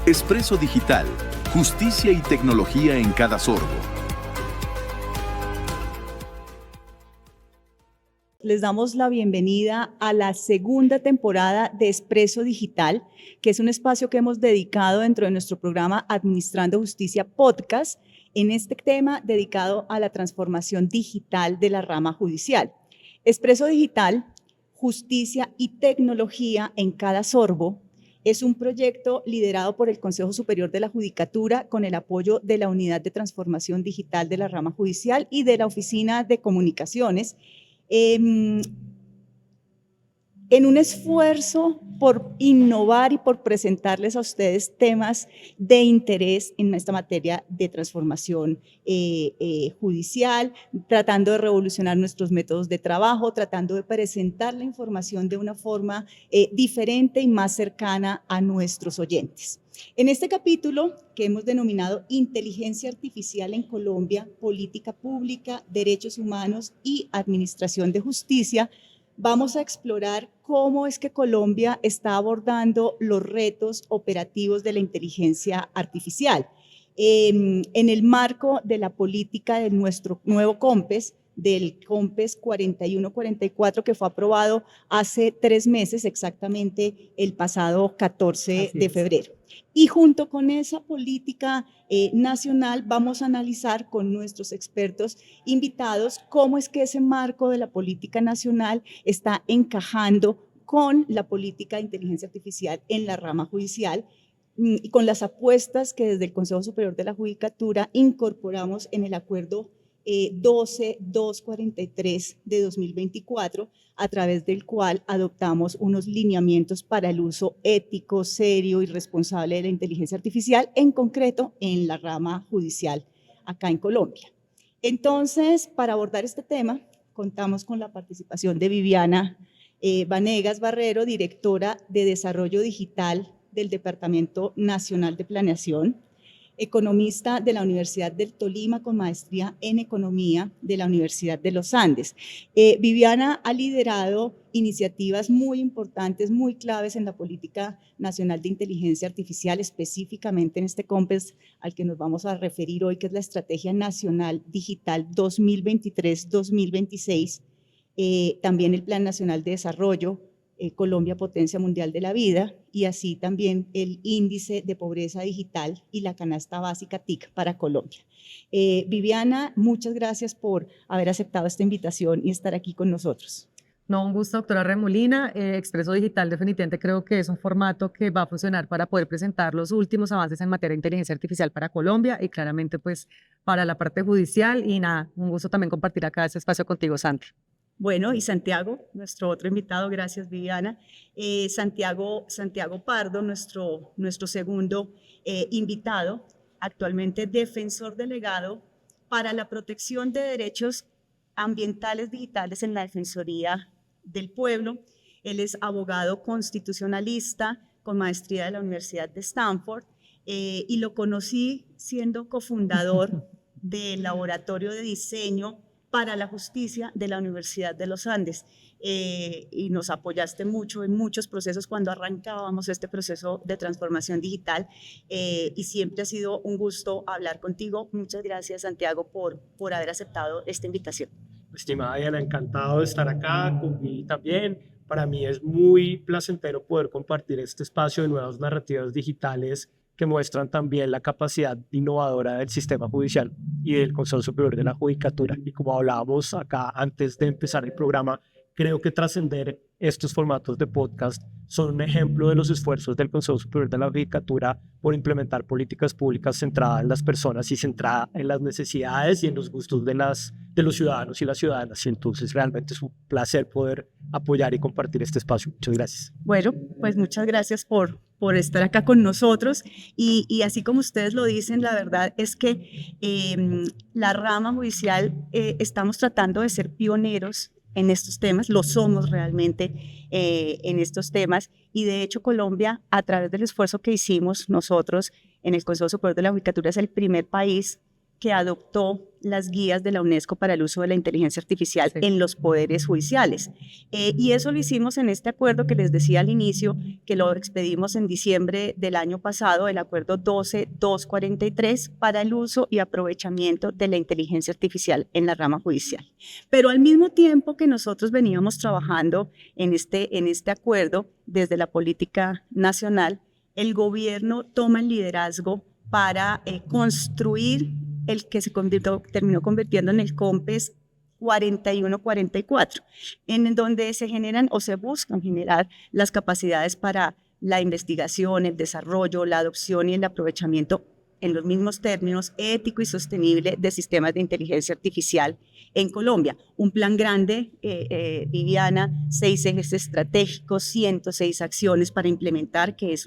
Expreso Digital, justicia y tecnología en cada sorbo. Les damos la bienvenida a la segunda temporada de Expreso Digital, que es un espacio que hemos dedicado dentro de nuestro programa Administrando Justicia Podcast, en este tema dedicado a la transformación digital de la rama judicial. Expreso Digital, justicia y tecnología en cada sorbo, es un proyecto liderado por el Consejo Superior de la Judicatura con el apoyo de la Unidad de Transformación Digital de la Rama Judicial y de la Oficina de Comunicaciones, en un esfuerzo por innovar y por presentarles a ustedes temas de interés en esta materia de transformación judicial, tratando de revolucionar nuestros métodos de trabajo, tratando de presentar la información de una forma diferente y más cercana a nuestros oyentes. En este capítulo, que hemos denominado Inteligencia Artificial en Colombia, Política Pública, Derechos Humanos y Administración de Justicia, vamos a explorar cómo es que Colombia está abordando los retos operativos de la inteligencia artificial en el marco de la política de nuestro nuevo COMPES, del COMPES 4144, que fue aprobado hace 3 meses, exactamente el pasado 14 de febrero. Y junto con esa política nacional vamos a analizar con nuestros expertos invitados cómo es que ese marco de la política nacional está encajando con la política de inteligencia artificial en la rama judicial y con las apuestas que desde el Consejo Superior de la Judicatura incorporamos en el acuerdo 12243 de 2024, a través del cual adoptamos unos lineamientos para el uso ético, serio y responsable de la inteligencia artificial, en concreto en la rama judicial acá en Colombia. Entonces, para abordar este tema, contamos con la participación de Viviana Vanegas Barrero, directora de Desarrollo Digital del Departamento Nacional de Planeación, economista de la Universidad del Tolima con maestría en economía de la Universidad de los Andes. Viviana ha liderado iniciativas muy importantes, muy claves en la política nacional de inteligencia artificial, específicamente en este COMPES al que nos vamos a referir hoy, que es la Estrategia Nacional Digital 2023-2026, también el Plan Nacional de Desarrollo, Colombia Potencia Mundial de la Vida, y así también el Índice de Pobreza Digital y la Canasta Básica TIC para Colombia. Viviana, muchas gracias por haber aceptado esta invitación y estar aquí con nosotros. No, un gusto, doctora Remolina. Expreso Digital definitivamente creo que es un formato que va a funcionar para poder presentar los últimos avances en materia de inteligencia artificial para Colombia y claramente pues para la parte judicial, y nada, un gusto también compartir acá este espacio contigo, Santi. Bueno, y Santiago, nuestro otro invitado, gracias Viviana. Santiago Pardo, nuestro segundo invitado, actualmente defensor delegado para la protección de derechos ambientales digitales en la Defensoría del Pueblo. Él es abogado constitucionalista con maestría de la Universidad de Stanford y lo conocí siendo cofundador del Laboratorio de Diseño para la Justicia de la Universidad de los Andes, y nos apoyaste mucho en muchos procesos cuando arrancábamos este proceso de transformación digital, y siempre ha sido un gusto hablar contigo. Muchas gracias, Santiago, por haber aceptado esta invitación. Estimada Diana, encantado de estar acá con Vivi también. Para mí es muy placentero poder compartir este espacio de nuevas narrativas digitales que muestran también la capacidad innovadora del sistema judicial y del Consejo Superior de la Judicatura. Y como hablábamos acá antes de empezar el programa, creo que trascender estos formatos de podcast son un ejemplo de los esfuerzos del Consejo Superior de la Judicatura por implementar políticas públicas centradas en las personas y centradas en las necesidades y en los gustos de los ciudadanos y las ciudadanas. Y entonces realmente es un placer poder apoyar y compartir este espacio. Muchas gracias. Bueno, pues muchas gracias por estar acá con nosotros, y así como ustedes lo dicen, la verdad es que la rama judicial estamos tratando de ser pioneros en estos temas, lo somos realmente en estos temas, y de hecho Colombia, a través del esfuerzo que hicimos nosotros en el Consejo Superior de la Judicatura, es el primer país que adoptó las guías de la UNESCO para el uso de la inteligencia artificial en los poderes judiciales. Y eso lo hicimos en este acuerdo que les decía al inicio, que lo expedimos en diciembre del año pasado, el acuerdo 12243 para el uso y aprovechamiento de la inteligencia artificial en la rama judicial. Pero al mismo tiempo que nosotros veníamos trabajando en este acuerdo desde la política nacional, el gobierno toma el liderazgo para construir el que terminó convirtiendo en el COMPES 4144, en donde se generan o se buscan generar las capacidades para la investigación, el desarrollo, la adopción y el aprovechamiento en los mismos términos ético y sostenible de sistemas de inteligencia artificial en Colombia. Un plan grande, Viviana, 6 ejes estratégicos, 106 acciones para implementar, que es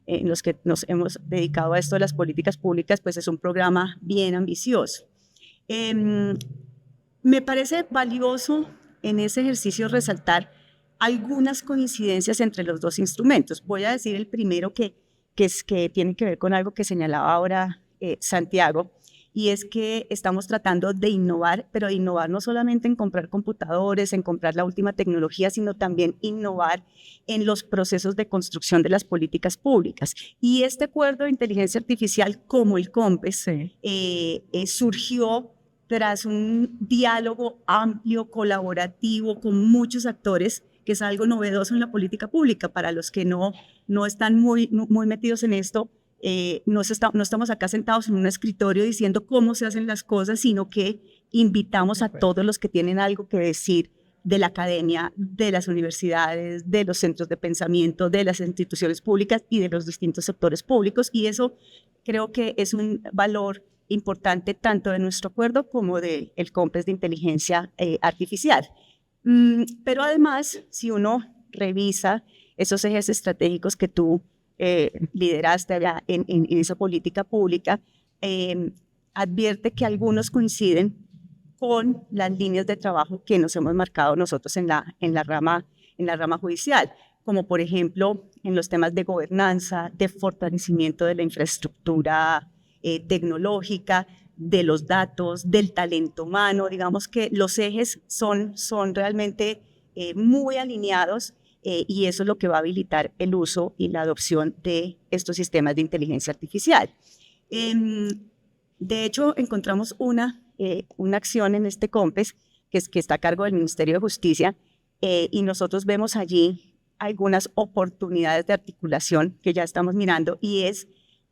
en los que nos hemos dedicado a esto de las políticas públicas, pues es un programa bien ambicioso. Me parece valioso en ese ejercicio resaltar algunas coincidencias entre los dos instrumentos. Voy a decir el primero que tiene que ver con algo que señalaba ahora Santiago, y es que estamos tratando de innovar, pero de innovar no solamente en comprar computadores, en comprar la última tecnología, sino también innovar en los procesos de construcción de las políticas públicas. Y este acuerdo de inteligencia artificial, como el COMPES, surgió tras un diálogo amplio, colaborativo, con muchos actores, que es algo novedoso en la política pública. Para los que no están muy metidos en esto, no estamos acá sentados en un escritorio diciendo cómo se hacen las cosas, sino que invitamos a todos los que tienen algo que decir de la academia, de las universidades, de los centros de pensamiento, de las instituciones públicas y de los distintos sectores públicos, y eso creo que es un valor importante tanto de nuestro acuerdo como del COMPES de inteligencia artificial. Pero además, si uno revisa esos ejes estratégicos que tú lideraste allá en esa política pública, advierte que algunos coinciden con las líneas de trabajo que nos hemos marcado nosotros en la rama judicial, como por ejemplo en los temas de gobernanza, de fortalecimiento de la infraestructura tecnológica, de los datos, del talento humano. Digamos que los ejes son realmente muy alineados, y eso es lo que va a habilitar el uso y la adopción de estos sistemas de inteligencia artificial. De hecho, encontramos una acción en este COMPES que está a cargo del Ministerio de Justicia, y nosotros vemos allí algunas oportunidades de articulación que ya estamos mirando, y es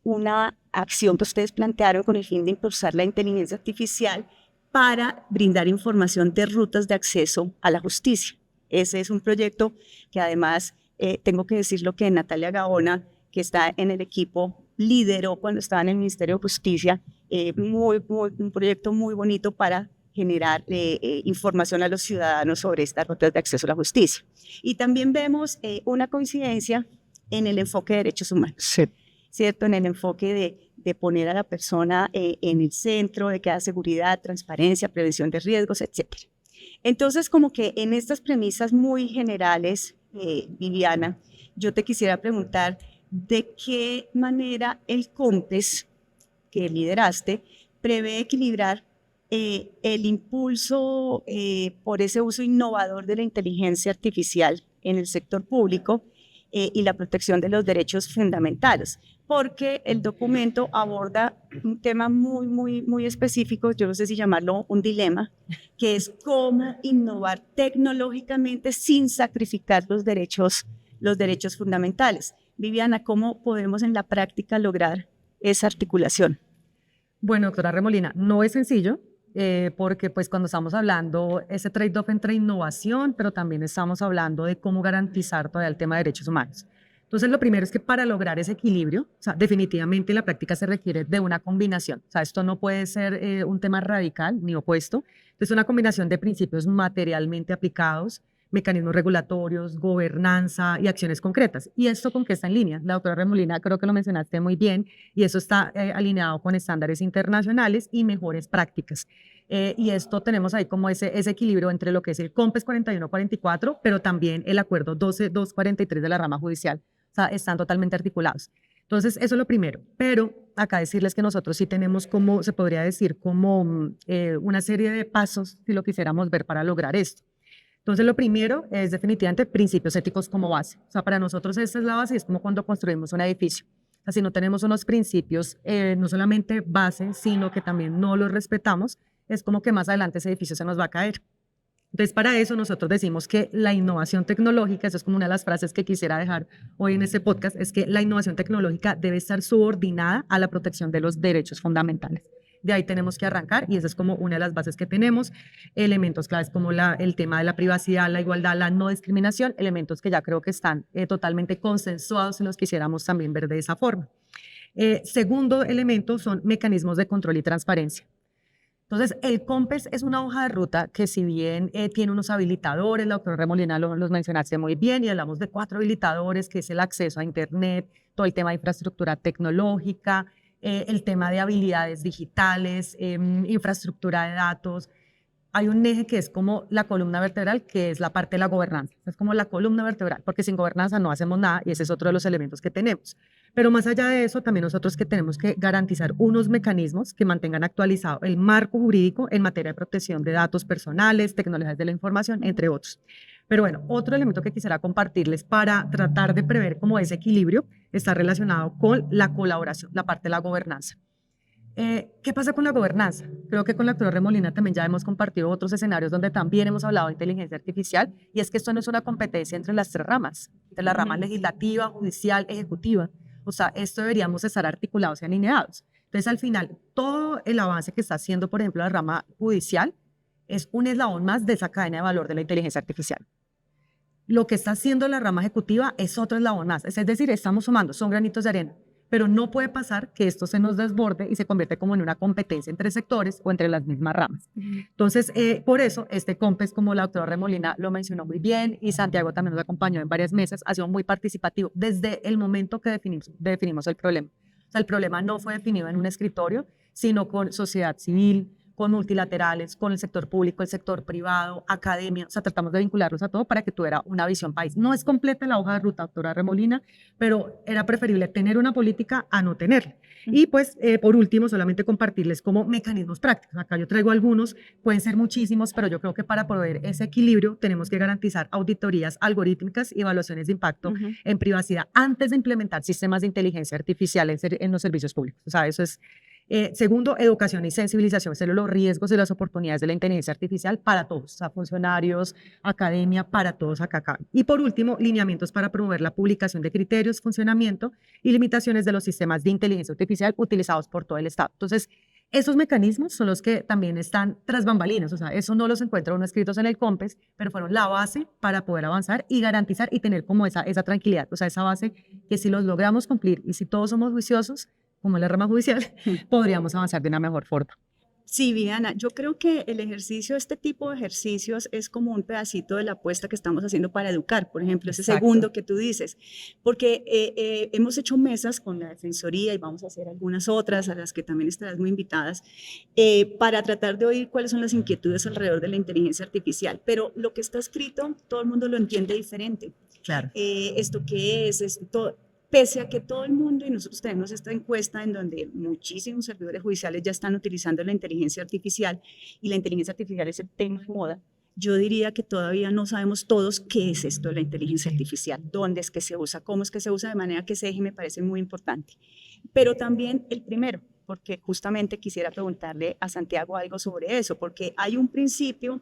una acción que ustedes plantearon con el fin de impulsar la inteligencia artificial para brindar información de rutas de acceso a la justicia. Ese es un proyecto que además, tengo que decirlo, que Natalia Gaona, que está en el equipo, lideró cuando estaba en el Ministerio de Justicia, un proyecto muy bonito para generar información a los ciudadanos sobre estas rutas de acceso a la justicia. Y también vemos una coincidencia en el enfoque de derechos humanos. Sí. ¿Cierto? En el enfoque de poner a la persona en el centro, de que haya seguridad, transparencia, prevención de riesgos, etc. Entonces, como que en estas premisas muy generales, Viviana, yo te quisiera preguntar de qué manera el COMPES que lideraste prevé equilibrar el impulso por ese uso innovador de la inteligencia artificial en el sector público y la protección de los derechos fundamentales, porque el documento aborda un tema muy específico, yo no sé si llamarlo un dilema, que es cómo innovar tecnológicamente sin sacrificar los derechos fundamentales. Viviana, ¿cómo podemos en la práctica lograr esa articulación? Bueno, doctora Remolina, no es sencillo, porque pues cuando estamos hablando ese trade-off entre innovación, pero también estamos hablando de cómo garantizar todavía el tema de derechos humanos. Entonces, lo primero es que para lograr ese equilibrio, o sea, definitivamente en la práctica se requiere de una combinación. O sea, esto no puede ser un tema radical ni opuesto. Es una combinación de principios materialmente aplicados, mecanismos regulatorios, gobernanza y acciones concretas. ¿Y esto con qué está en línea? La doctora Remolina creo que lo mencionaste muy bien, y eso está alineado con estándares internacionales y mejores prácticas. Y esto tenemos ahí como ese equilibrio entre lo que es el COMPES 4144, pero también el acuerdo 12243 de la rama judicial. O sea, están totalmente articulados. Entonces, eso es lo primero. Pero acá decirles que nosotros sí tenemos como, se podría decir, como una serie de pasos, si lo quisiéramos ver, para lograr esto. Entonces, lo primero es definitivamente principios éticos como base. O sea, para nosotros esta es la base y es como cuando construimos un edificio. O sea, si no tenemos unos principios, no solamente base, sino que también no los respetamos, es como que más adelante ese edificio se nos va a caer. Entonces, para eso nosotros decimos que la innovación tecnológica, eso es como una de las frases que quisiera dejar hoy en este podcast, es que la innovación tecnológica debe estar subordinada a la protección de los derechos fundamentales. De ahí tenemos que arrancar y esa es como una de las bases que tenemos. Elementos claves como el tema de la privacidad, la igualdad, la no discriminación, elementos que ya creo que están totalmente consensuados si los quisiéramos también ver de esa forma. Segundo elemento son mecanismos de control y transparencia. Entonces, el COMPES es una hoja de ruta que si bien tiene unos habilitadores, la doctora Remolina los mencionaste muy bien, y hablamos de 4 habilitadores, que es el acceso a Internet, todo el tema de infraestructura tecnológica, el tema de habilidades digitales, infraestructura de datos. Hay un eje que es como la columna vertebral, que es la parte de la gobernanza. Es como la columna vertebral, porque sin gobernanza no hacemos nada y ese es otro de los elementos que tenemos. Pero más allá de eso, también nosotros que tenemos que garantizar unos mecanismos que mantengan actualizado el marco jurídico en materia de protección de datos personales, tecnologías de la información, entre otros. Pero bueno, otro elemento que quisiera compartirles para tratar de prever como ese equilibrio está relacionado con la colaboración, la parte de la gobernanza. ¿Qué pasa con la gobernanza? Creo que con la doctora Remolina también ya hemos compartido otros escenarios donde también hemos hablado de inteligencia artificial y es que esto no es una competencia entre las 3 ramas, entre la rama legislativa, judicial, ejecutiva. O sea, esto deberíamos estar articulados y alineados. Entonces, al final, todo el avance que está haciendo, por ejemplo, la rama judicial es un eslabón más de esa cadena de valor de la inteligencia artificial. Lo que está haciendo la rama ejecutiva es otro eslabón más. Es decir, estamos sumando, son granitos de arena. Pero no puede pasar que esto se nos desborde y se convierte como en una competencia entre sectores o entre las mismas ramas. Entonces, por eso, este COMPES, como la doctora Remolina lo mencionó muy bien y Santiago también nos acompañó en varias mesas, ha sido muy participativo desde el momento que definimos el problema. O sea, el problema no fue definido en un escritorio, sino con sociedad civil, con multilaterales, con el sector público, el sector privado, academia. O sea, tratamos de vincularlos a todo para que tuviera una visión país. No es completa la hoja de ruta, doctora Remolina, pero era preferible tener una política a no tenerla. Y pues, por último, solamente compartirles como mecanismos prácticos. Acá yo traigo algunos, pueden ser muchísimos, pero yo creo que para proveer ese equilibrio tenemos que garantizar auditorías algorítmicas y evaluaciones de impacto en privacidad antes de implementar sistemas de inteligencia artificial en los servicios públicos. O sea, eso es... segundo, educación y sensibilización sobre los riesgos y las oportunidades de la inteligencia artificial para todos, o sea, funcionarios, academia, para todos acá. Y por último, lineamientos para promover la publicación de criterios, funcionamiento y limitaciones de los sistemas de inteligencia artificial utilizados por todo el Estado. Entonces, esos mecanismos son los que también están tras bambalinas, o sea, eso no los encuentra uno escritos en el COMPES, pero fueron la base para poder avanzar y garantizar y tener como esa tranquilidad, o sea, esa base que si los logramos cumplir y si todos somos juiciosos, como en la rama judicial, podríamos avanzar de una mejor forma. Sí, Viviana, yo creo que el ejercicio, este tipo de ejercicios es como un pedacito de la apuesta que estamos haciendo para educar, por ejemplo, ese segundo que tú dices, porque hemos hecho mesas con la Defensoría y vamos a hacer algunas otras a las que también estarás muy invitadas, para tratar de oír cuáles son las inquietudes alrededor de la inteligencia artificial, pero lo que está escrito, todo el mundo lo entiende diferente. Claro. ¿Esto qué es? Esto... Pese a que todo el mundo, y nosotros tenemos esta encuesta en donde muchísimos servidores judiciales ya están utilizando la inteligencia artificial y la inteligencia artificial es el tema de moda, yo diría que todavía no sabemos todos qué es esto de la inteligencia artificial, dónde es que se usa, cómo es que se usa, de manera que ese eje me parece muy importante. Pero también el primero, porque justamente quisiera preguntarle a Santiago algo sobre eso, porque hay un principio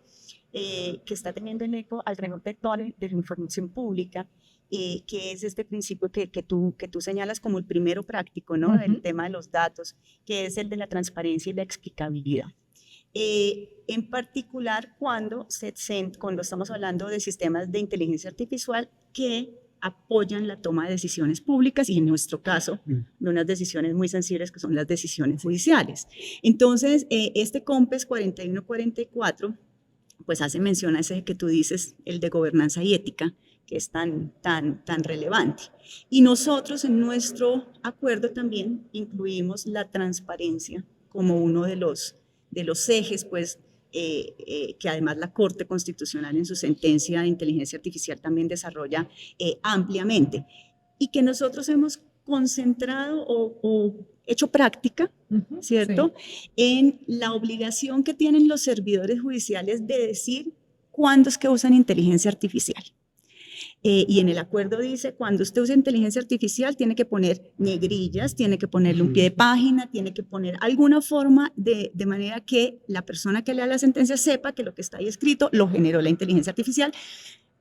que está teniendo el eco alrededor de toda la información pública, que es este principio que tú señalas como el primero práctico, ¿no? El tema de los datos, que es el de la transparencia y la explicabilidad. En particular cuando estamos hablando de sistemas de inteligencia artificial que apoyan la toma de decisiones públicas y en nuestro caso de unas decisiones muy sensibles que son las decisiones judiciales. Entonces, este COMPES 4144 pues hace mención a ese que tú dices, el de gobernanza y ética, que es tan relevante. Y nosotros en nuestro acuerdo también incluimos la transparencia como uno de los ejes, pues, que además la Corte Constitucional en su sentencia de inteligencia artificial también desarrolla ampliamente. Y que nosotros hemos concentrado o hecho práctica, Ujú, ¿cierto? En la obligación que tienen los servidores judiciales de decir cuándo es que usan inteligencia artificial. Y en el acuerdo dice, cuando usted usa inteligencia artificial, tiene que poner negrillas, tiene que ponerle un pie de página, tiene que poner alguna forma de manera que la persona que lea la sentencia sepa que lo que está ahí escrito lo generó la inteligencia artificial.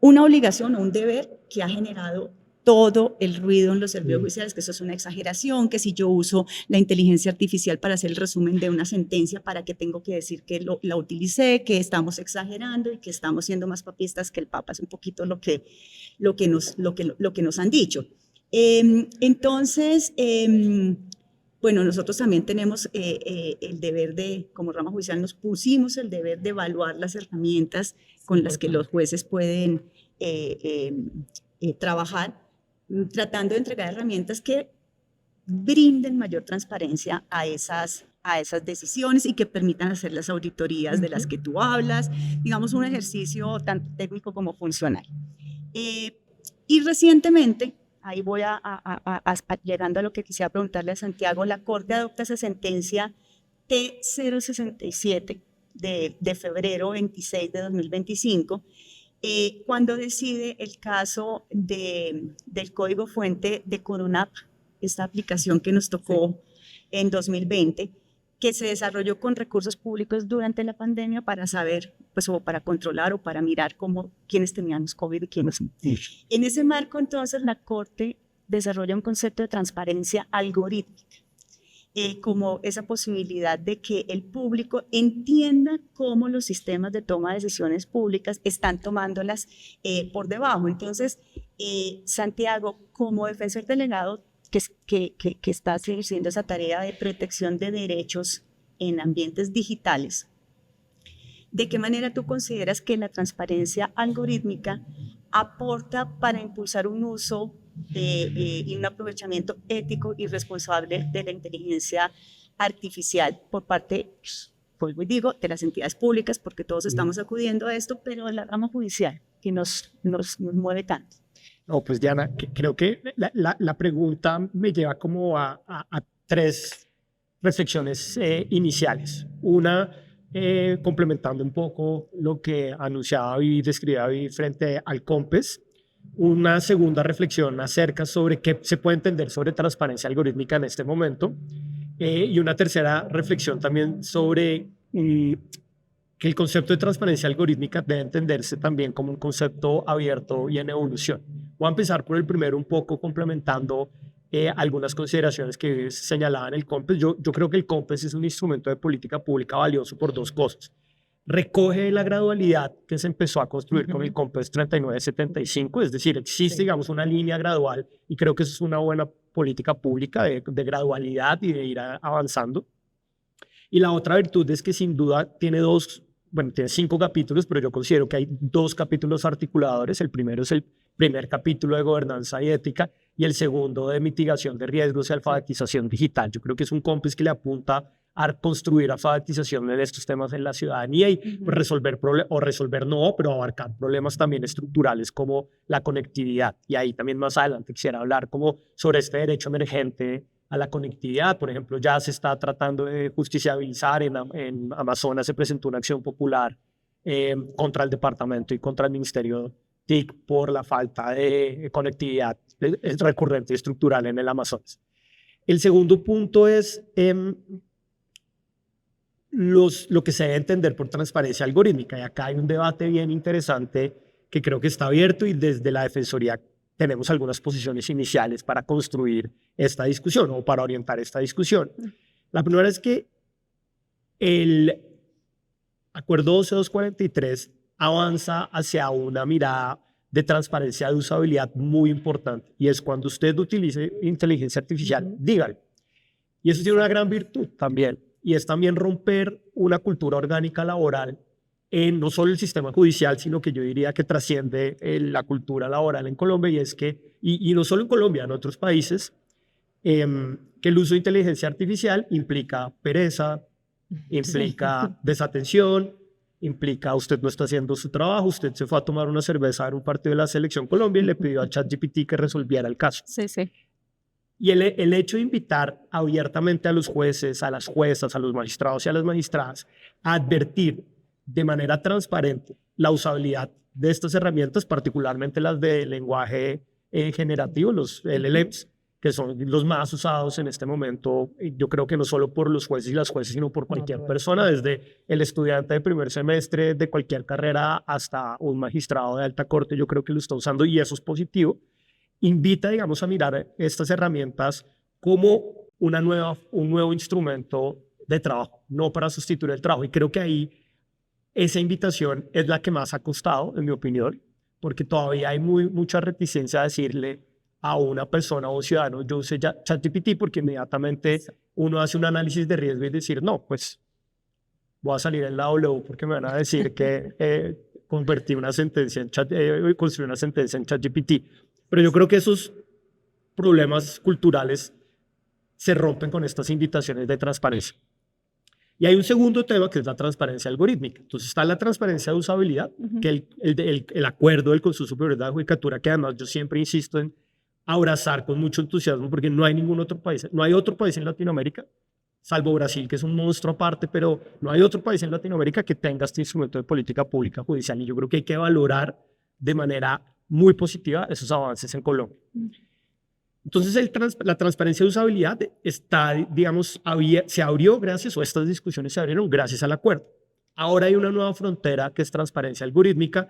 Una obligación o un deber que ha generado todo el ruido en los servidores judiciales, que eso es una exageración, que si yo uso la inteligencia artificial para hacer el resumen de una sentencia, ¿para qué tengo que decir que la utilicé, que estamos exagerando y que estamos siendo más papistas que el Papa? Es un poquito lo que nos han dicho. Entonces, bueno, nosotros también tenemos el deber de, como rama judicial, nos pusimos el deber de evaluar las herramientas con las que los jueces pueden trabajar, tratando de entregar herramientas que brinden mayor transparencia a esas decisiones y que permitan hacer las auditorías de las que tú hablas, digamos, un ejercicio tanto técnico como funcional. Y recientemente, ahí voy llegando a lo que quisiera preguntarle a Santiago, la Corte adopta esa sentencia T067 de febrero 26 de 2025, cuando decide el caso del código fuente de Corunap, esta aplicación que nos tocó en 2020, que se desarrolló con recursos públicos durante la pandemia para saber, pues, o para controlar o para mirar quiénes teníamos COVID y quiénes no. En ese marco, entonces, la Corte desarrolla un concepto de transparencia algorítmica, como esa posibilidad de que el público entienda cómo los sistemas de toma de decisiones públicas están tomándolas por debajo. Entonces, Santiago, como defensor delegado, que está ejerciendo esa tarea de protección de derechos en ambientes digitales, ¿de qué manera tú consideras que la transparencia algorítmica aporta para impulsar un uso y un aprovechamiento ético y responsable de la inteligencia artificial por parte, pues digo, de las entidades públicas, porque todos estamos acudiendo a esto, pero de la rama judicial que nos mueve tanto? No, pues Diana, creo que la pregunta me lleva como a tres reflexiones iniciales. Una, complementando un poco lo que anunciaba y describía Vivi frente al COMPES. Una segunda reflexión acerca sobre qué se puede entender sobre transparencia algorítmica en este momento. Y una tercera reflexión también sobre que el concepto de transparencia algorítmica debe entenderse también como un concepto abierto y en evolución. Voy a empezar por el primero, un poco complementando algunas consideraciones que señalaban el COMPES. Yo creo que el COMPES es un instrumento de política pública valioso por dos cosas. Recoge la gradualidad que se empezó a construir con el COMPES 3975, es decir, existe, digamos, una línea gradual, y creo que eso es una buena política pública de gradualidad y de ir avanzando. Y la otra virtud es que sin duda tiene tiene 5 capítulos, pero yo considero que hay 2 capítulos articuladores. El primero es el primer capítulo de gobernanza y ética y el segundo de mitigación de riesgos y alfabetización digital. Yo creo que es un COMPES que le apunta a construir alfabetización de estos temas en la ciudadanía y pues, resolver no, pero abarcar problemas también estructurales como la conectividad. Y ahí también más adelante quisiera hablar como sobre este derecho emergente a la conectividad. Por ejemplo, ya se está tratando de justiciabilizar. En Amazonas se presentó una acción popular contra el departamento y contra el ministerio TIC por la falta de conectividad recurrente y estructural en el Amazonas. El segundo punto es lo que se debe entender por transparencia algorítmica. Y acá hay un debate bien interesante que creo que está abierto y desde la Defensoría tenemos algunas posiciones iniciales para construir esta discusión o para orientar esta discusión. La primera es que el Acuerdo 12243 avanza hacia una mirada de transparencia de usabilidad muy importante, y es cuando usted utilice inteligencia artificial, dígalo. Y eso tiene una gran virtud también, y es también romper una cultura orgánica laboral en no solo el sistema judicial, sino que yo diría que trasciende la cultura laboral en Colombia, y es que, y no solo en Colombia, en otros países, que el uso de inteligencia artificial implica pereza, implica desatención, implica usted no está haciendo su trabajo, usted se fue a tomar una cerveza en un partido de la Selección Colombia y le pidió a ChatGPT que resolviera el caso. Sí, sí. Y el hecho de invitar abiertamente a los jueces, a las juezas, a los magistrados y a las magistradas a advertir de manera transparente la usabilidad de estas herramientas, particularmente las de lenguaje generativo, los LLMs, que son los más usados en este momento, yo creo que no solo por los jueces y las jueces, sino por cualquier persona, desde el estudiante de primer semestre de cualquier carrera hasta un magistrado de alta corte, yo creo que lo está usando y eso es positivo. Invita, digamos, a mirar estas herramientas como un nuevo instrumento de trabajo, no para sustituir el trabajo. Y creo que ahí esa invitación es la que más ha costado, en mi opinión, porque todavía hay mucha reticencia a decirle a una persona o un ciudadano, yo usé ChatGPT, porque inmediatamente uno hace un análisis de riesgo y decir, no, pues voy a salir en la W porque me van a decir que construí una sentencia en ChatGPT. Pero yo creo que esos problemas culturales se rompen con estas invitaciones de transparencia. Y hay un segundo tema que es la transparencia algorítmica. Entonces está la transparencia de usabilidad, que el acuerdo del Consejo Superior de la Judicatura, que además yo siempre insisto en abrazar con mucho entusiasmo, porque no hay ningún otro país, no hay otro país en Latinoamérica, salvo Brasil, que es un monstruo aparte, pero no hay otro país en Latinoamérica que tenga este instrumento de política pública judicial. Y yo creo que hay que valorar de manera muy positiva esos avances en Colombia. Entonces, la transparencia de usabilidad está, digamos, se abrió gracias, o estas discusiones se abrieron gracias al acuerdo. Ahora hay una nueva frontera que es transparencia algorítmica,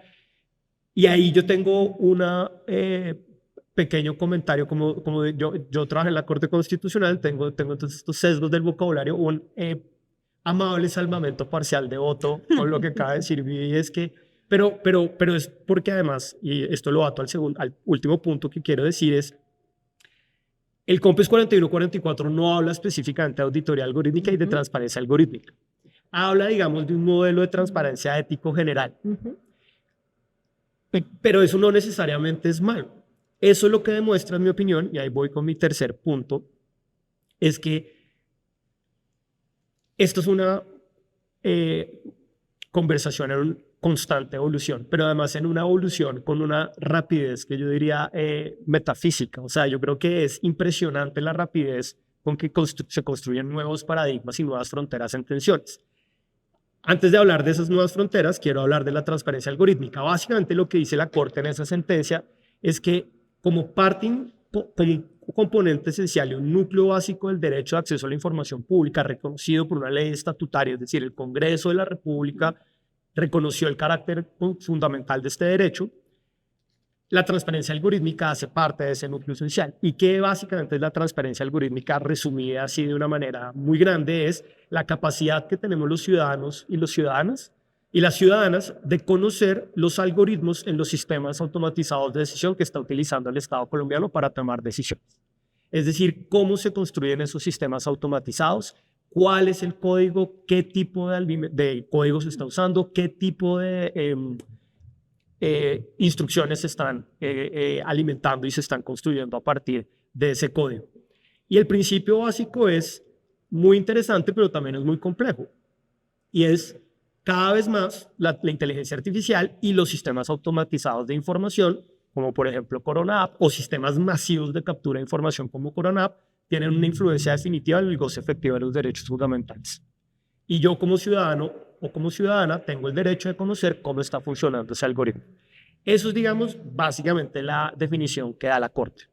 y ahí yo tengo un pequeño comentario, como yo trabajé en la Corte Constitucional, tengo entonces estos sesgos del vocabulario, un amable salvamento parcial de voto con lo que acaba de decir Vivi, es que pero es porque además, y esto lo ato al último punto que quiero decir, es el COMPES 4144 no habla específicamente de auditoría algorítmica y de transparencia algorítmica. Habla, digamos, de un modelo de transparencia ético general. Pero eso no necesariamente es malo. Eso lo que demuestra, en mi opinión, y ahí voy con mi tercer punto, es que esto es una conversación en constante evolución, pero además en una evolución con una rapidez que yo diría metafísica. O sea, yo creo que es impresionante la rapidez con que se construyen nuevos paradigmas y nuevas fronteras en tensiones. Antes de hablar de esas nuevas fronteras, quiero hablar de la transparencia algorítmica. Básicamente lo que dice la Corte en esa sentencia es que como componente esencial y un núcleo básico del derecho de acceso a la información pública reconocido por una ley estatutaria, es decir, el Congreso de la República reconoció el carácter fundamental de este derecho, la transparencia algorítmica hace parte de ese núcleo esencial. Y que básicamente es la transparencia algorítmica resumida así de una manera muy grande, es la capacidad que tenemos los ciudadanos y las ciudadanas de conocer los algoritmos en los sistemas automatizados de decisión que está utilizando el Estado colombiano para tomar decisiones. Es decir, cómo se construyen esos sistemas automatizados, cuál es el código, qué tipo de código se está usando, qué tipo de instrucciones se están alimentando y se están construyendo a partir de ese código. Y el principio básico es muy interesante, pero también es muy complejo. Y es cada vez más la inteligencia artificial y los sistemas automatizados de información, como por ejemplo Corona App, o sistemas masivos de captura de información como Corona App, tienen una influencia definitiva en el goce efectivo de los derechos fundamentales. Y yo como ciudadano o como ciudadana tengo el derecho de conocer cómo está funcionando ese algoritmo. Eso es, digamos, básicamente la definición que da la Corte.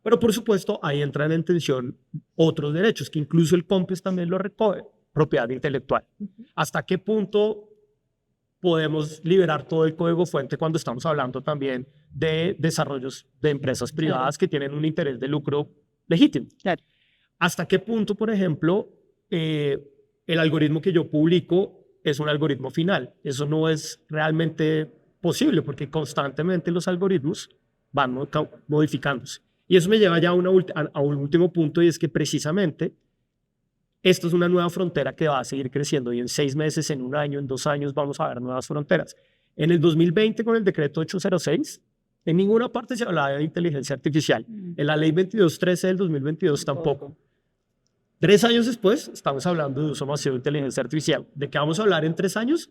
Pero por supuesto, ahí entran en tensión otros derechos, que incluso el COMPES también lo recoge, propiedad intelectual. ¿Hasta qué punto podemos liberar todo el código fuente cuando estamos hablando también de desarrollos de empresas privadas que tienen un interés de lucro legítimo? Claro. ¿Hasta qué punto, por ejemplo, el algoritmo que yo publico es un algoritmo final? Eso no es realmente posible porque constantemente los algoritmos van modificándose. Y eso me lleva ya a un último punto, y es que precisamente esto es una nueva frontera que va a seguir creciendo, y en 6 meses, en 1 año, en 2 años vamos a ver nuevas fronteras. En el 2020, con el decreto 806, en ninguna parte se hablaba de inteligencia artificial. En la ley 2213 del 2022 tampoco. 3 años después, estamos hablando de uso masivo de inteligencia artificial. ¿De qué vamos a hablar en 3 años?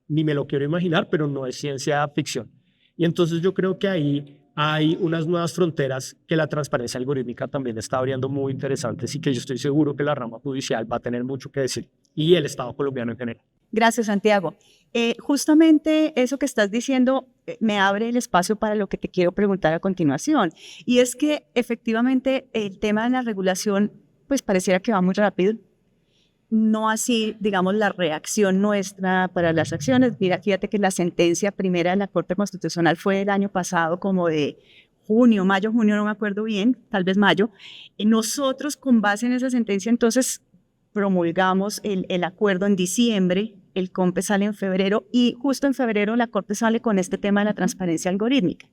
Ni me lo quiero imaginar, pero no es ciencia ficción. Y entonces yo creo que ahí hay unas nuevas fronteras que la transparencia algorítmica también está abriendo muy interesantes y que yo estoy seguro que la rama judicial va a tener mucho que decir y el Estado colombiano en general. Gracias, Santiago. Justamente eso que estás diciendo me abre el espacio para lo que te quiero preguntar a continuación. Y es que efectivamente el tema de la regulación pues pareciera que va muy rápido. No así, digamos, la reacción nuestra para las acciones. Mira, fíjate que la sentencia primera de la Corte Constitucional fue el año pasado, como de junio, mayo, junio, no me acuerdo bien, tal vez mayo. Nosotros, con base en esa sentencia, entonces promulgamos el acuerdo en diciembre, el COMPE sale en febrero y justo en febrero la Corte sale con este tema de la transparencia algorítmica.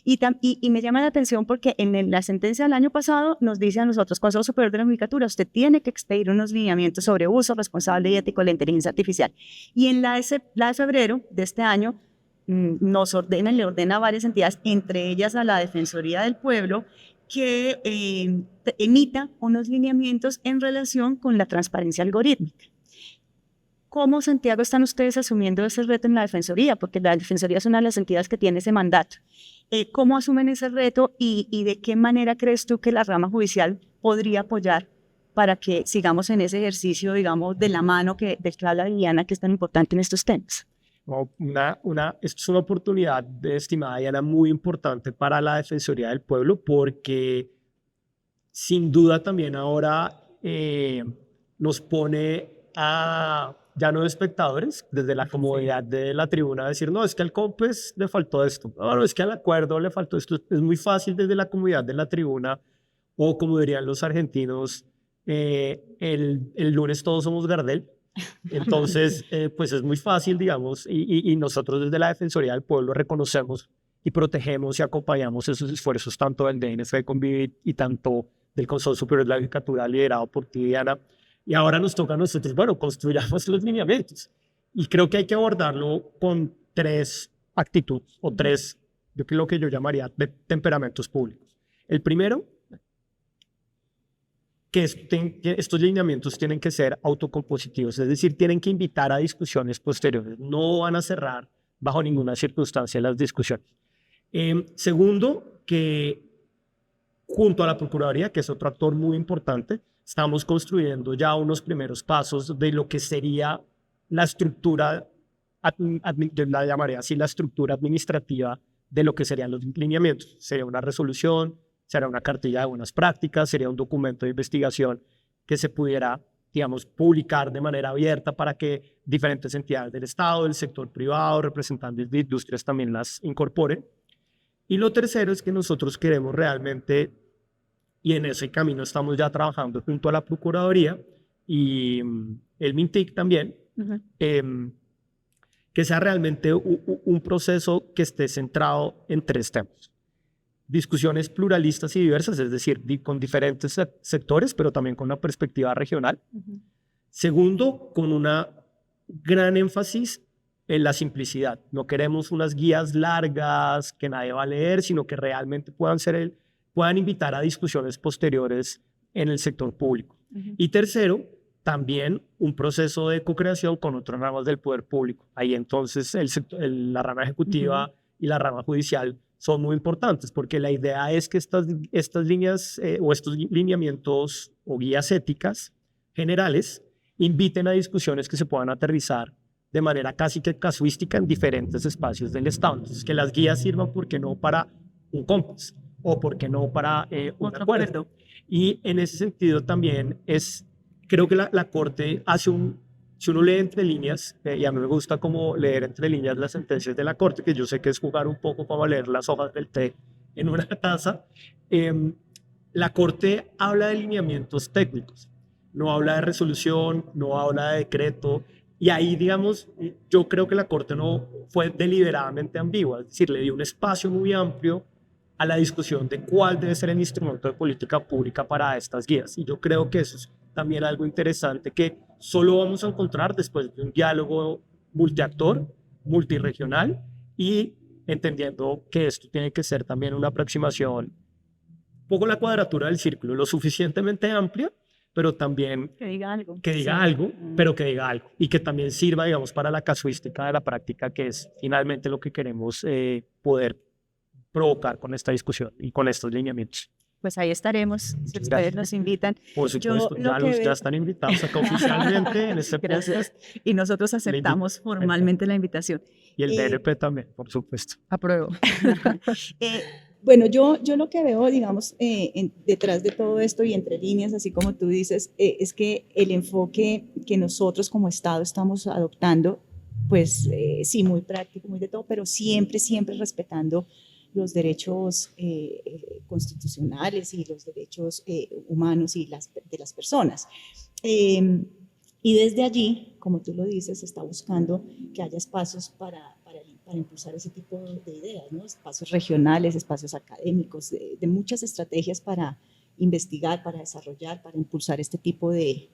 Y me llama la atención porque en la sentencia del año pasado nos dice a nosotros, Consejo Superior de la Judicatura, usted tiene que expedir unos lineamientos sobre uso responsable y ético de la inteligencia artificial. Y en la de febrero de este año nos ordena, le ordena a varias entidades, entre ellas a la Defensoría del Pueblo, que emita unos lineamientos en relación con la transparencia algorítmica. ¿Cómo, Santiago, están ustedes asumiendo ese reto en la Defensoría? Porque la Defensoría es una de las entidades que tiene ese mandato. ¿Cómo asumen ese reto y de qué manera crees tú que la rama judicial podría apoyar para que sigamos en ese ejercicio, digamos, de la mano del que habla Diana, que es tan importante en estos temas? Esto es una oportunidad, estimada Diana, muy importante para la Defensoría del Pueblo porque sin duda también ahora nos pone a ya no espectadores desde la comodidad de la tribuna a decir, no, es que al COMPES le faltó esto, no, es que al acuerdo le faltó esto. Es muy fácil desde la comodidad de la tribuna, o como dirían los argentinos, el lunes todos somos Gardel. Entonces, pues es muy fácil, digamos, y nosotros desde la Defensoría del Pueblo reconocemos y protegemos y acompañamos esos esfuerzos tanto del DNF Convivir y tanto del Consejo Superior de la Judicatura liderado por ti, Diana. Y ahora nos toca a nosotros, bueno, construyamos los lineamientos. Y creo que hay que abordarlo con tres actitudes o tres, lo que yo llamaría de temperamentos públicos. El primero, que estos lineamientos tienen que ser autocompositivos, es decir, tienen que invitar a discusiones posteriores, no van a cerrar bajo ninguna circunstancia las discusiones. Segundo, que junto a la Procuraduría, que es otro actor muy importante, estamos construyendo ya unos primeros pasos de lo que sería la estructura, yo la llamaría así, la estructura administrativa de lo que serían los lineamientos. Sería una resolución, será una cartilla de buenas prácticas, sería un documento de investigación que se pudiera, digamos, publicar de manera abierta para que diferentes entidades del Estado, del sector privado, representantes de industrias también las incorporen. Y lo tercero es que nosotros queremos realmente, y en ese camino estamos ya trabajando junto a la Procuraduría y el MINTIC también, que sea realmente un proceso que esté centrado en tres temas. Discusiones pluralistas y diversas, es decir, con diferentes sectores, pero también con una perspectiva regional. Segundo, con una gran énfasis en la simplicidad. No queremos unas guías largas que nadie va a leer, sino que realmente puedan invitar a discusiones posteriores en el sector público. Y tercero, también un proceso de co-creación con otras ramas del poder público. Ahí entonces la rama ejecutiva y la rama judicial son muy importantes, porque la idea es que estas líneas o estos lineamientos o guías éticas generales inviten a discusiones que se puedan aterrizar de manera casi que casuística en diferentes espacios del Estado. Entonces, que las guías sirvan, ¿por qué no para un COMPES? O ¿por qué no para un acuerdo? Y en ese sentido también creo que la Corte hace si uno lee entre líneas, y a mí me gusta como leer entre líneas las sentencias de la Corte, que yo sé que es jugar un poco para leer las hojas del té en una taza, la Corte habla de lineamientos técnicos, no habla de resolución, no habla de decreto, y ahí, digamos, yo creo que la Corte no fue deliberadamente ambigua, es decir, le dio un espacio muy amplio a la discusión de cuál debe ser el instrumento de política pública para estas guías. Y yo creo que eso es también algo interesante que solo vamos a encontrar después de un diálogo multiactor, multirregional, y entendiendo que esto tiene que ser también una aproximación, un poco la cuadratura del círculo, lo suficientemente amplia, pero también que diga algo, pero que diga algo, y que también sirva, digamos, para la casuística de la práctica, que es finalmente lo que queremos poder provocar con esta discusión y con estos lineamientos. Pues ahí estaremos, si ustedes Gracias. nos invitan. Por supuesto, ya están invitados acá oficialmente en este Gracias. podcast. Y nosotros aceptamos formalmente la invitación. Y el DLP también, por supuesto. Apruebo. Bueno, yo lo que veo, digamos, detrás de todo esto y entre líneas, así como tú dices, es que el enfoque que nosotros como Estado estamos adoptando, pues sí, muy práctico, muy de todo, pero siempre, siempre respetando los derechos constitucionales y los derechos humanos y de las personas. Y desde allí, como tú lo dices, se está buscando que haya espacios para impulsar ese tipo de ideas, ¿no? Espacios regionales, espacios académicos, de muchas estrategias para investigar, para desarrollar, para impulsar este tipo de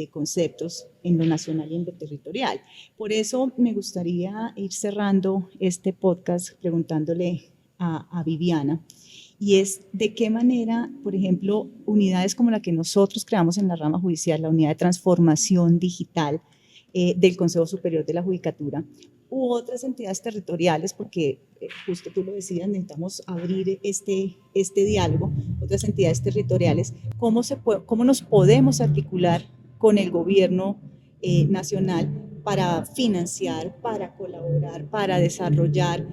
conceptos en lo nacional y en lo territorial. Por eso me gustaría ir cerrando este podcast preguntándole a Viviana, y es de qué manera, por ejemplo, unidades como la que nosotros creamos en la rama judicial, la unidad de transformación digital del Consejo Superior de la Judicatura, u otras entidades territoriales, porque justo tú lo decías, necesitamos abrir este diálogo, otras entidades territoriales, cómo nos podemos articular con el gobierno nacional para financiar, para colaborar, para desarrollar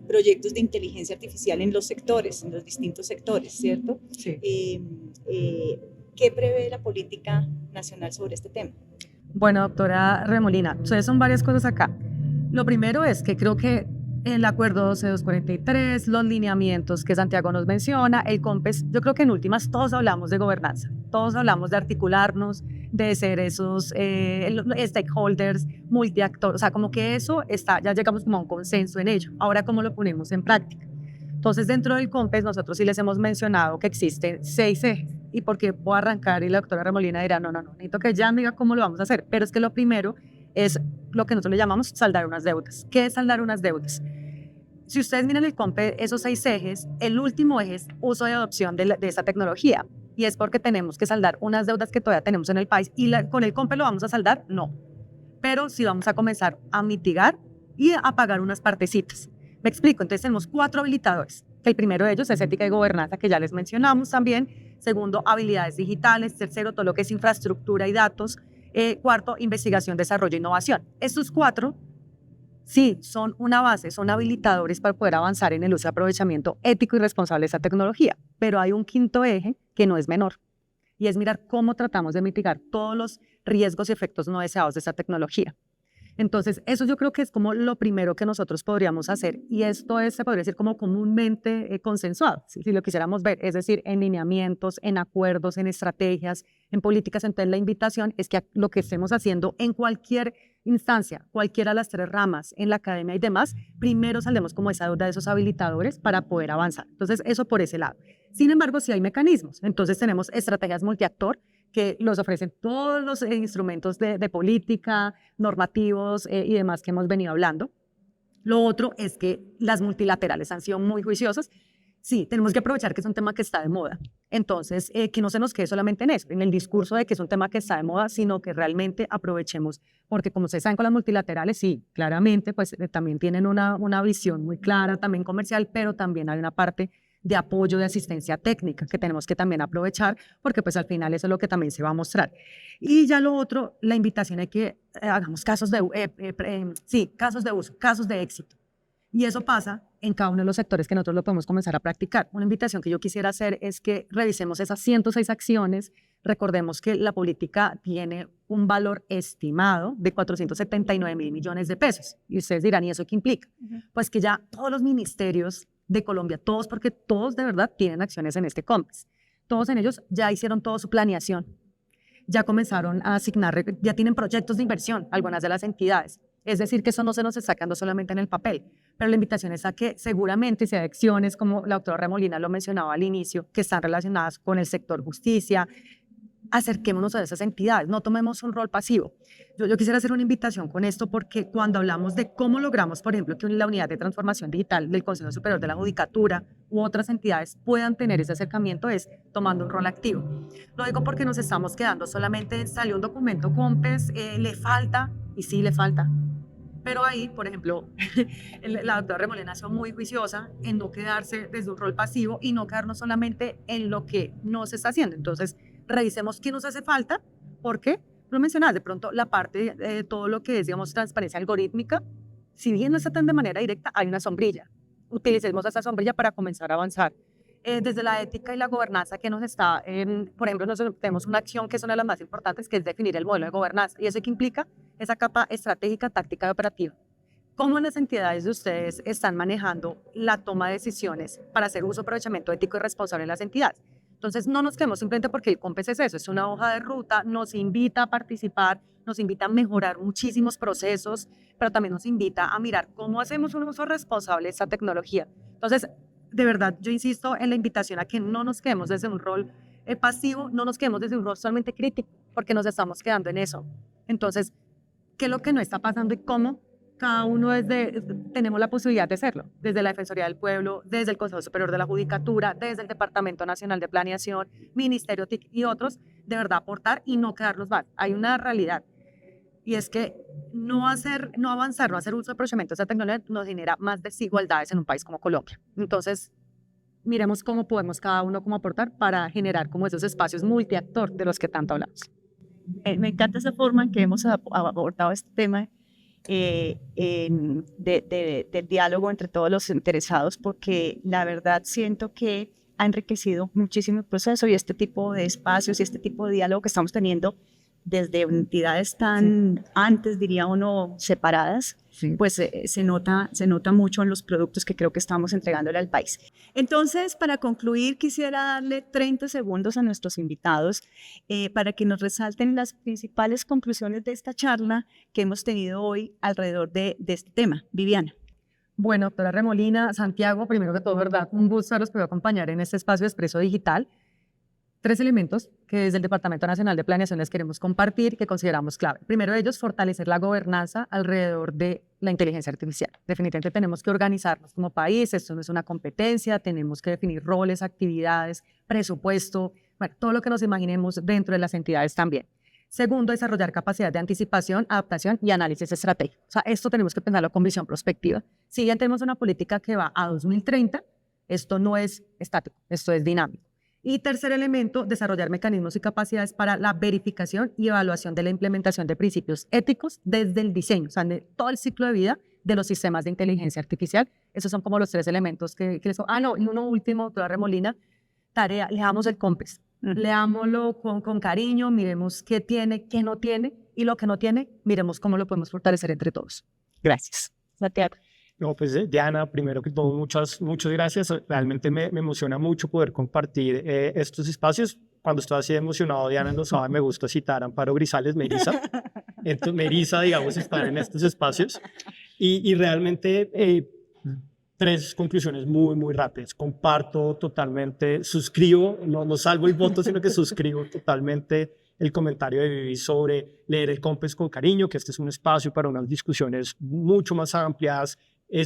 proyectos de inteligencia artificial en los sectores, en los distintos sectores, ¿cierto? Sí. ¿Qué prevé la política nacional sobre este tema? Bueno, doctora Remolina, entonces son varias cosas acá. Lo primero es que creo que el acuerdo 12243, los lineamientos que Santiago nos menciona, el COMPES, yo creo que en últimas todos hablamos de gobernanza, todos hablamos de articularnos, de ser esos stakeholders, multiactores, o sea, como que eso está, ya llegamos como a un consenso en ello. Ahora, ¿cómo lo ponemos en práctica? Entonces, dentro del COMPES, nosotros sí les hemos mencionado que existen 6 ejes. ¿Y por qué puedo arrancar? Y la doctora Remolina dirá, no, necesito que ya me diga cómo lo vamos a hacer. Pero es que lo primero es lo que nosotros le llamamos saldar unas deudas. ¿Qué es saldar unas deudas? Si ustedes miran el COMPES, esos 6 ejes, el último eje es uso y adopción de esta tecnología. Y es porque tenemos que saldar unas deudas que todavía tenemos en el país. ¿Y con el COMPES lo vamos a saldar? No. Pero sí vamos a comenzar a mitigar y a pagar unas partecitas. Me explico, entonces tenemos 4 habilitadores. El primero de ellos es ética y gobernanza, que ya les mencionamos también. Segundo, habilidades digitales. Tercero, todo lo que es infraestructura y datos. Cuarto, investigación, desarrollo e innovación. Estos 4, sí, son una base, son habilitadores para poder avanzar en el uso y aprovechamiento ético y responsable de esta tecnología. Pero hay un quinto eje que no es menor, y es mirar cómo tratamos de mitigar todos los riesgos y efectos no deseados de esta tecnología. Entonces, eso yo creo que es como lo primero que nosotros podríamos hacer, y esto se podría decir como comúnmente consensuado, si lo quisiéramos ver, es decir, en lineamientos, en acuerdos, en estrategias, en políticas. Entonces, la invitación es que lo que estemos haciendo en cualquier instancia, cualquiera de las 3 ramas, en la academia y demás, primero saldemos como esa deuda de esos habilitadores para poder avanzar. Entonces, eso por ese lado. Sin embargo, sí hay mecanismos. Entonces, tenemos estrategias multiactor, que los ofrecen todos los instrumentos de política, normativos y demás que hemos venido hablando. Lo otro es que las multilaterales han sido muy juiciosas. Sí, tenemos que aprovechar que es un tema que está de moda. Entonces, que no se nos quede solamente en eso, en el discurso de que es un tema que está de moda, sino que realmente aprovechemos, porque como ustedes saben con las multilaterales, sí, claramente, pues también tienen una visión muy clara, también comercial, pero también hay una parte de apoyo, de asistencia técnica que tenemos que también aprovechar, porque pues al final eso es lo que también se va a mostrar. Y ya lo otro, la invitación es que hagamos casos de uso, casos de éxito. Y eso pasa en cada uno de los sectores que nosotros lo podemos comenzar a practicar. Una invitación que yo quisiera hacer es que revisemos esas 106 acciones. Recordemos que la política tiene un valor estimado de 479.000 millones de pesos. Y ustedes dirán, ¿y eso qué implica? Pues que ya todos los ministerios de Colombia, todos, porque todos de verdad tienen acciones en este COMPES. Todos en ellos ya hicieron toda su planeación, ya comenzaron a asignar, ya tienen proyectos de inversión, algunas de las entidades. Es decir, que eso no se nos está sacando solamente en el papel, pero la invitación es a que seguramente si hay acciones, como la doctora Remolina lo mencionaba al inicio, que están relacionadas con el sector justicia, acerquémonos a esas entidades, no tomemos un rol pasivo. Yo quisiera hacer una invitación con esto, porque cuando hablamos de cómo logramos, por ejemplo, que la unidad de transformación digital del Consejo Superior de la Judicatura u otras entidades puedan tener ese acercamiento, es tomando un rol activo. Lo digo porque nos estamos quedando solamente, salió un documento COMPES, le falta, y sí le falta, Pero ahí, por ejemplo, la doctora Remolina ha sido muy juiciosa en no quedarse desde un rol pasivo y no quedarnos solamente en lo que no se está haciendo. Entonces, revisemos qué nos hace falta, porque, lo mencionas, de pronto la parte de todo lo que es, digamos, transparencia algorítmica, si bien no está tan de manera directa, hay una sombrilla. Utilicemos esa sombrilla para comenzar a avanzar. Desde la ética y la gobernanza que nos está, por ejemplo, nosotros tenemos una acción que es una de las más importantes, que es definir el modelo de gobernanza. ¿Y eso qué implica? Esa capa estratégica, táctica y operativa. ¿Cómo las entidades de ustedes están manejando la toma de decisiones para hacer uso y aprovechamiento ético y responsable de las entidades? Entonces, no nos quedemos simplemente porque el COMPES es eso, es una hoja de ruta, nos invita a participar, nos invita a mejorar muchísimos procesos, pero también nos invita a mirar cómo hacemos un uso responsable de esta tecnología. Entonces, de verdad, yo insisto en la invitación a que no nos quedemos desde un rol pasivo, no nos quedemos desde un rol solamente crítico, porque nos estamos quedando en eso. Entonces, ¿qué es lo que no está pasando y cómo? Cada uno tenemos la posibilidad de hacerlo, desde la Defensoría del Pueblo, desde el Consejo Superior de la Judicatura, desde el Departamento Nacional de Planeación, Ministerio TIC y otros, de verdad aportar y no quedarnos mal. Hay una realidad, y es que no avanzar, no hacer uso de aprovechamiento de esa tecnología nos genera más desigualdades en un país como Colombia. Entonces, miremos cómo podemos cada uno como aportar para generar como esos espacios multiactor de los que tanto hablamos. Me encanta esa forma en que hemos abordado este tema del diálogo entre todos los interesados, porque la verdad siento que ha enriquecido muchísimo el proceso y este tipo de espacios y este tipo de diálogo que estamos teniendo desde entidades tan antes, diría uno, separadas, pues se nota mucho en los productos que creo que estamos entregándole al país. Entonces, para concluir, quisiera darle 30 segundos a nuestros invitados para que nos resalten las principales conclusiones de esta charla que hemos tenido hoy alrededor de este tema. Viviana. Bueno, doctora Remolina, Santiago, primero que todo, ¿verdad? Un gusto haberlos podido acompañar en este espacio de Expreso Digital. 3 elementos que desde el Departamento Nacional de Planeación les queremos compartir que consideramos clave. Primero de ellos, fortalecer la gobernanza alrededor de la inteligencia artificial. Definitivamente tenemos que organizarnos como país, esto no es una competencia, tenemos que definir roles, actividades, presupuesto, bueno, todo lo que nos imaginemos dentro de las entidades también. Segundo, desarrollar capacidad de anticipación, adaptación y análisis estratégico. O sea, esto tenemos que pensarlo con visión prospectiva. Si ya tenemos una política que va a 2030, esto no es estático, esto es dinámico. Y tercer elemento, desarrollar mecanismos y capacidades para la verificación y evaluación de la implementación de principios éticos desde el diseño, o sea, de todo el ciclo de vida de los sistemas de inteligencia artificial. Esos son como los 3 elementos que les... no, y uno último, doctora Remolina, tarea, leamos el COMPES, leámoslo con cariño, miremos qué tiene, qué no tiene, y lo que no tiene, miremos cómo lo podemos fortalecer entre todos. Gracias. Santiago. No, pues Diana, primero que todo, muchas gracias. Realmente me emociona mucho poder compartir estos espacios. Cuando estoy así emocionado, Diana lo sabe, me gusta citar a Amparo Grisales, me eriza. Entonces, me eriza, digamos, estar en estos espacios. Y realmente 3 conclusiones muy rápidas. Comparto totalmente, suscribo, no salvo el voto, sino que suscribo totalmente el comentario de Vivi sobre leer el COMPES con cariño, que este es un espacio para unas discusiones mucho más amplias.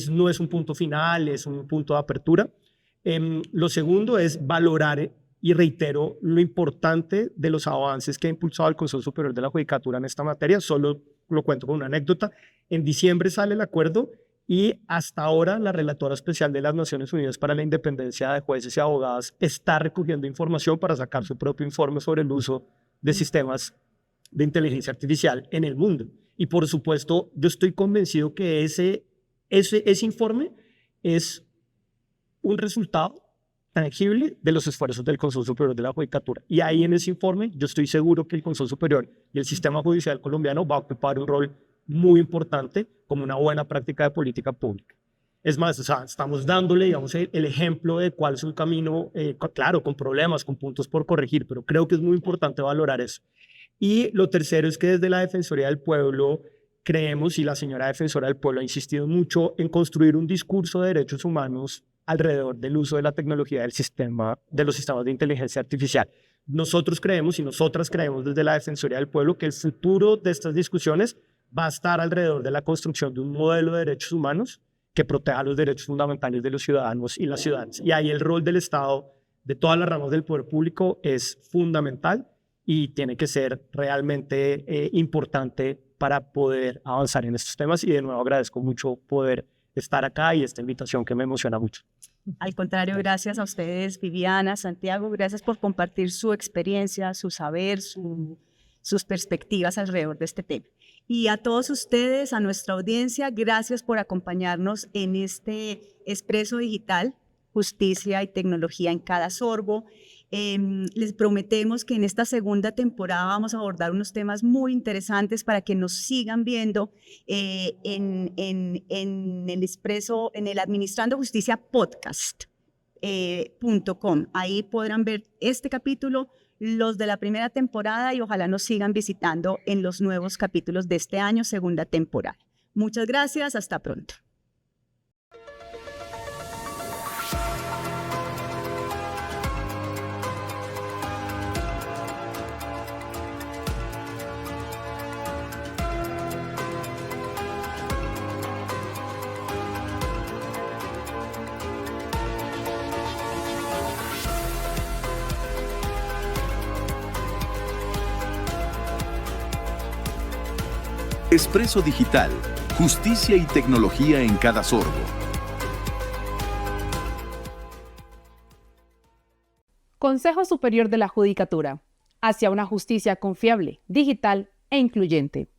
No es un punto final, es un punto de apertura. Lo segundo es valorar, y reitero, lo importante de los avances que ha impulsado el Consejo Superior de la Judicatura en esta materia. Solo lo cuento con una anécdota. En diciembre sale el acuerdo y hasta ahora la Relatora Especial de las Naciones Unidas para la Independencia de Jueces y Abogadas está recogiendo información para sacar su propio informe sobre el uso de sistemas de inteligencia artificial en el mundo. Y por supuesto, yo estoy convencido que ese informe es un resultado tangible de los esfuerzos del Consejo Superior de la Judicatura. Y ahí en ese informe yo estoy seguro que el Consejo Superior y el sistema judicial colombiano va a ocupar un rol muy importante como una buena práctica de política pública. Es más, o sea, estamos dándole, digamos, el ejemplo de cuál es un camino, claro, con problemas, con puntos por corregir, pero creo que es muy importante valorar eso. Y lo tercero es que desde la Defensoría del Pueblo creemos, y la señora Defensora del Pueblo ha insistido mucho en construir un discurso de derechos humanos alrededor del uso de la tecnología de los sistemas de inteligencia artificial. Nosotros creemos y nosotras creemos desde la Defensoría del Pueblo que el futuro de estas discusiones va a estar alrededor de la construcción de un modelo de derechos humanos que proteja los derechos fundamentales de los ciudadanos y las ciudadanas. Y ahí el rol del Estado, de todas las ramas del poder público, es fundamental y tiene que ser realmente importante para poder avanzar en estos temas. Y de nuevo agradezco mucho poder estar acá y esta invitación que me emociona mucho. Al contrario, gracias a ustedes, Viviana, Santiago, gracias por compartir su experiencia, su saber, sus perspectivas alrededor de este tema. Y a todos ustedes, a nuestra audiencia, gracias por acompañarnos en este Expreso Digital, Justicia y Tecnología en cada sorbo. Les prometemos que en esta segunda temporada vamos a abordar unos temas muy interesantes para que nos sigan viendo en el Expreso, en el Administrando Justicia podcast.com. Ahí podrán ver este capítulo, los de la primera temporada, y ojalá nos sigan visitando en los nuevos capítulos de este año, segunda temporada. Muchas gracias, hasta pronto. Expreso Digital, justicia y tecnología en cada sorbo. Consejo Superior de la Judicatura, hacia una justicia confiable, digital e incluyente.